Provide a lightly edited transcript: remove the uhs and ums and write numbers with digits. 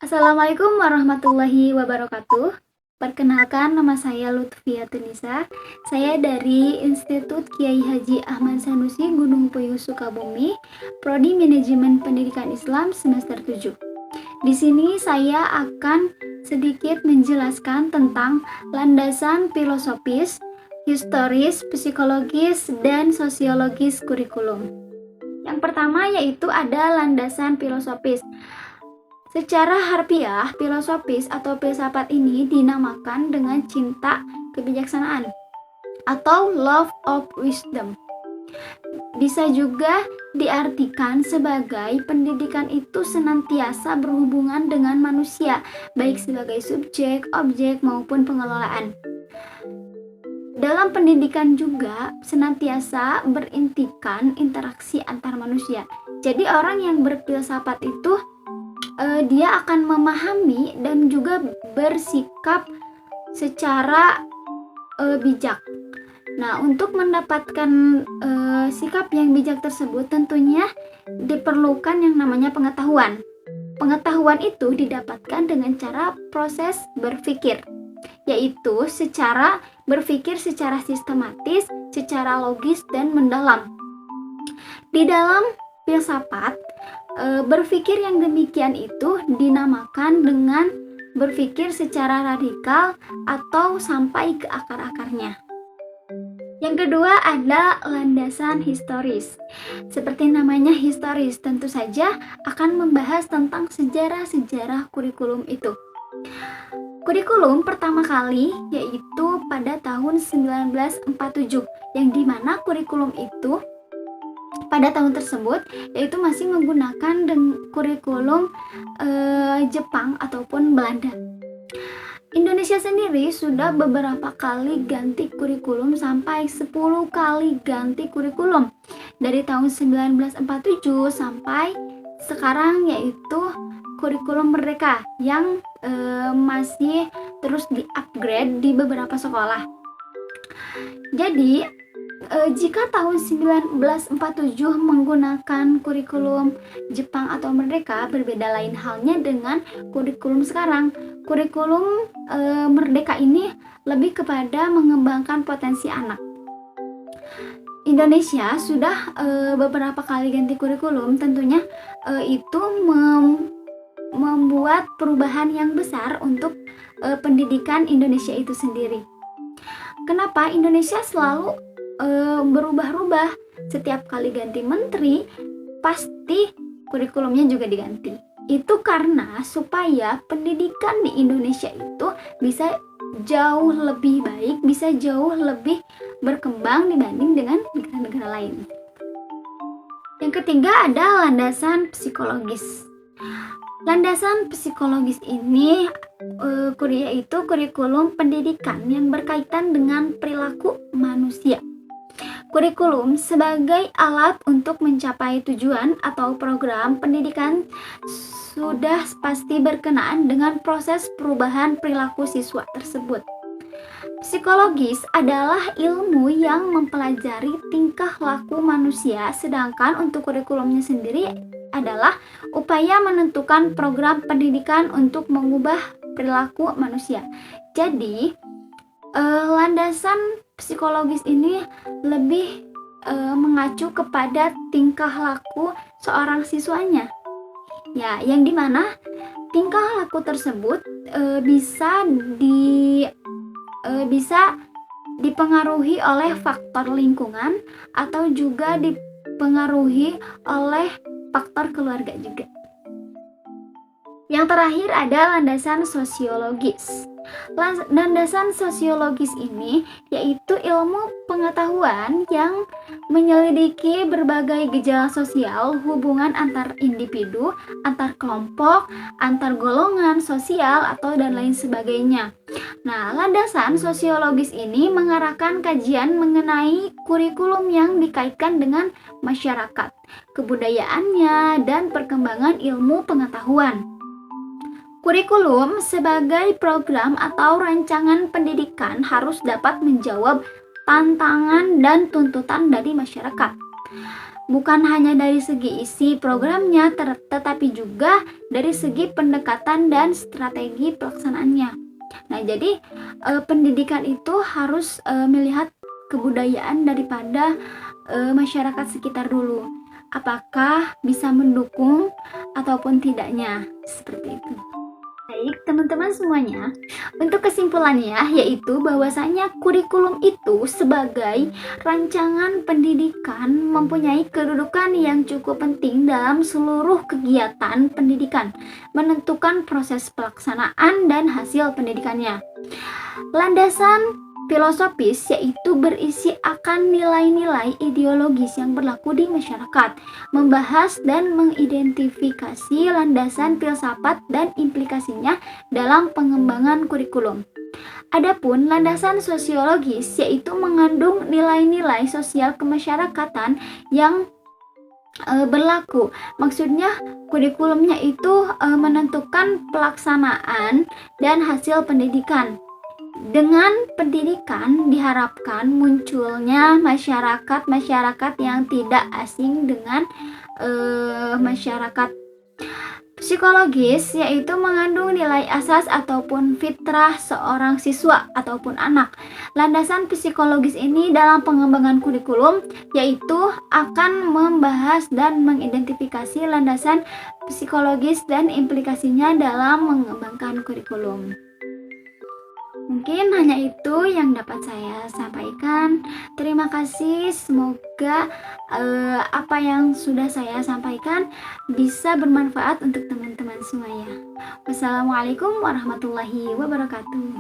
Assalamualaikum warahmatullahi wabarakatuh. Perkenalkan, nama saya Lutfia Tunisa. Saya dari Institut Kiai Haji Ahmad Sanusi Gunung Puyuh Sukabumi, Prodi Manajemen Pendidikan Islam semester 7. Di sini saya akan sedikit menjelaskan tentang landasan filosofis, historis, psikologis, dan sosiologis kurikulum. Yang pertama yaitu ada landasan filosofis. Secara harfiah, filosofis atau filsafat ini dinamakan dengan cinta kebijaksanaan atau love of wisdom. Bisa juga diartikan sebagai pendidikan itu senantiasa berhubungan dengan manusia, baik sebagai subjek, objek, maupun pengelolaan. Dalam pendidikan juga senantiasa berintikan interaksi antar manusia. Jadi orang yang berfilsafat itu dia akan memahami dan juga bersikap secara bijak. Nah, untuk mendapatkan sikap yang bijak tersebut tentunya diperlukan yang namanya pengetahuan. Pengetahuan itu didapatkan dengan cara proses berpikir, yaitu secara berpikir secara sistematis, secara logis dan mendalam. Di dalam filsafat, berpikir yang demikian itu dinamakan dengan berpikir secara radikal atau sampai ke akar-akarnya. Yang kedua ada landasan historis. Seperti namanya historis, tentu saja akan membahas tentang sejarah-sejarah kurikulum itu. Kurikulum pertama kali yaitu pada tahun 1947, yang dimana kurikulum itu pada tahun tersebut yaitu masih menggunakan kurikulum Jepang ataupun Belanda. Indonesia sendiri sudah beberapa kali ganti kurikulum, sampai 10 kali ganti kurikulum dari tahun 1947 sampai sekarang, yaitu kurikulum Merdeka yang masih terus di-upgrade di beberapa sekolah. Jadi jika tahun 1947 menggunakan kurikulum Jepang atau Merdeka, berbeda lain halnya dengan kurikulum sekarang. Kurikulum Merdeka ini lebih kepada mengembangkan potensi anak. Indonesia sudah beberapa kali ganti kurikulum, tentunya itu membuat perubahan yang besar untuk pendidikan Indonesia itu sendiri. Kenapa Indonesia selalu berubah-ubah? Setiap kali ganti menteri pasti kurikulumnya juga diganti. Itu karena supaya pendidikan di Indonesia itu bisa jauh lebih baik, bisa jauh lebih berkembang dibanding dengan negara-negara lain. Yang ketiga ada landasan psikologis. Landasan psikologis ini yaitu kurikulum pendidikan yang berkaitan dengan perilaku manusia. Kurikulum sebagai alat untuk mencapai tujuan atau program pendidikan sudah pasti berkenaan dengan proses perubahan perilaku siswa tersebut. Psikologis adalah ilmu yang mempelajari tingkah laku manusia, sedangkan untuk kurikulumnya sendiri adalah upaya menentukan program pendidikan untuk mengubah perilaku manusia. Jadi, landasan psikologis ini lebih mengacu kepada tingkah laku seorang siswanya. Ya, yang dimana tingkah laku tersebut bisa dipengaruhi oleh faktor lingkungan atau juga dipengaruhi oleh faktor keluarga juga. Yang terakhir ada landasan sosiologis. Landasan sosiologis ini yaitu ilmu pengetahuan yang menyelidiki berbagai gejala sosial, hubungan antar individu, antar kelompok, antar golongan sosial, atau dan lain sebagainya. Nah, landasan sosiologis ini mengarahkan kajian mengenai kurikulum yang dikaitkan dengan masyarakat, kebudayaannya, dan perkembangan ilmu pengetahuan. Kurikulum sebagai program atau rancangan pendidikan harus dapat menjawab tantangan dan tuntutan dari masyarakat. bukan hanya dari segi isi programnya, tetapi juga dari segi pendekatan dan strategi pelaksanaannya. Nah, jadi pendidikan itu harus melihat kebudayaan daripada masyarakat sekitar dulu. Apakah bisa mendukung ataupun tidaknya, seperti itu. Baik, teman-teman semuanya, untuk kesimpulannya yaitu bahwasanya kurikulum itu sebagai rancangan pendidikan mempunyai kedudukan yang cukup penting dalam seluruh kegiatan pendidikan, menentukan proses pelaksanaan dan hasil pendidikannya. Landasan filosofis yaitu berisi akan nilai-nilai ideologis yang berlaku di masyarakat, membahas dan mengidentifikasi landasan filsafat dan implikasinya dalam pengembangan kurikulum. Adapun landasan sosiologis yaitu mengandung nilai-nilai sosial kemasyarakatan yang berlaku. Maksudnya kurikulumnya itu menentukan pelaksanaan dan hasil pendidikan. Dengan pendidikan diharapkan munculnya masyarakat yang tidak asing dengan masyarakat. Psikologis yaitu mengandung nilai asas ataupun fitrah seorang siswa ataupun anak. Landasan psikologis ini dalam pengembangan kurikulum yaitu akan membahas dan mengidentifikasi landasan psikologis dan implikasinya dalam mengembangkan kurikulum. Mungkin hanya itu yang dapat saya sampaikan. Terima kasih. Semoga apa yang sudah saya sampaikan bisa bermanfaat untuk teman-teman semuanya. Wassalamualaikum warahmatullahi wabarakatuh.